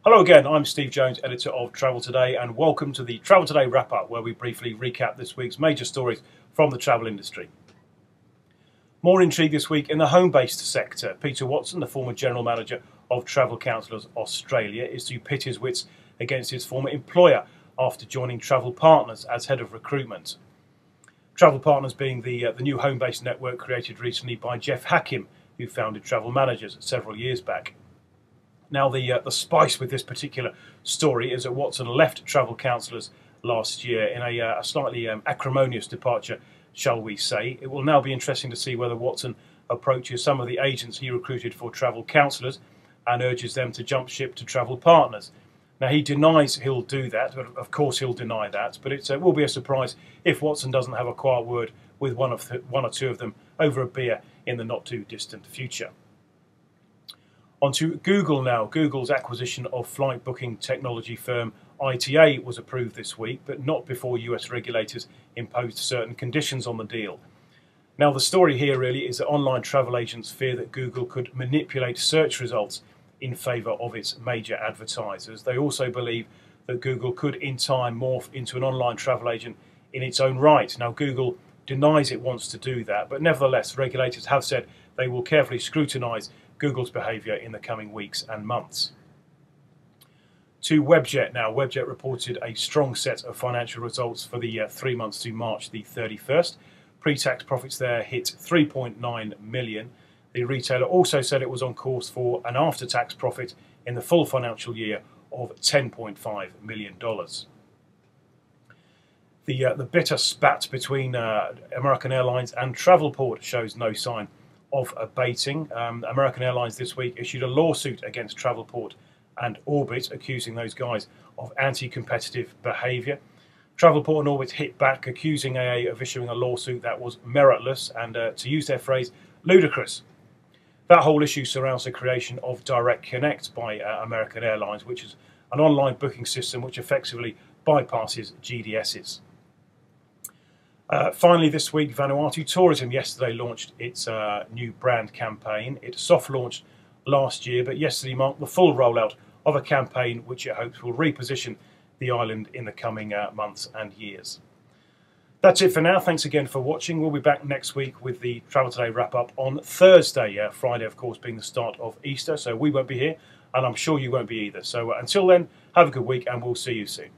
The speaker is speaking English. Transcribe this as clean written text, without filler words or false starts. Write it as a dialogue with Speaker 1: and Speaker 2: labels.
Speaker 1: Hello again, I'm Steve Jones, editor of Travel Today, and welcome to the Travel Today wrap-up, where we briefly recap this week's major stories from the travel industry. More intrigue this week in the home-based sector. Peter Watson, the former general manager of Travel Counsellors Australia, is to pit his wits against his former employer after joining Travel Partners as head of recruitment. Travel Partners being the new home-based network created recently by Jeff Hakim, who founded Travel Managers several years back. Now, the spice with this particular story is that Watson left Travel Counsellors last year in a slightly acrimonious departure, shall we say. It will now be interesting to see whether Watson approaches some of the agents he recruited for Travel Counsellors and urges them to jump ship to Travel Partners. Now, he denies he'll do that, but of course he'll deny that, but it will be a surprise if Watson doesn't have a quiet word with one or two of them over a beer in the not-too-distant future. On to Google now. Google's acquisition of flight booking technology firm ITA was approved this week, but not before US regulators imposed certain conditions on the deal. Now, the story here really is that online travel agents fear that Google could manipulate search results in favour of its major advertisers. They also believe that Google could in time morph into an online travel agent in its own right. Now, Google denies it wants to do that, but nevertheless, regulators have said they will carefully scrutinise Google's behaviour in the coming weeks and months. To Webjet now. Webjet reported a strong set of financial results for the 3 months to March the 31st. Pre-tax profits there hit $3.9 million. The retailer also said it was on course for an after-tax profit in the full financial year of $10.5 million. The bitter spat between American Airlines and Travelport shows no sign of abating. American Airlines this week issued a lawsuit against Travelport and Orbit, accusing those guys of anti-competitive behaviour. Travelport and Orbit hit back, accusing AA of issuing a lawsuit that was meritless and, to use their phrase, ludicrous. That whole issue surrounds the creation of Direct Connect by American Airlines, which is an online booking system which effectively bypasses GDSs. Finally this week, Vanuatu Tourism yesterday launched its new brand campaign. It soft launched last year, but yesterday marked the full rollout of a campaign which it hopes will reposition the island in the coming months and years. That's it for now. Thanks again for watching. We'll be back next week with the Travel Today wrap-up on Thursday. Friday, of course, being the start of Easter, so we won't be here, and I'm sure you won't be either. So until then, have a good week, and we'll see you soon.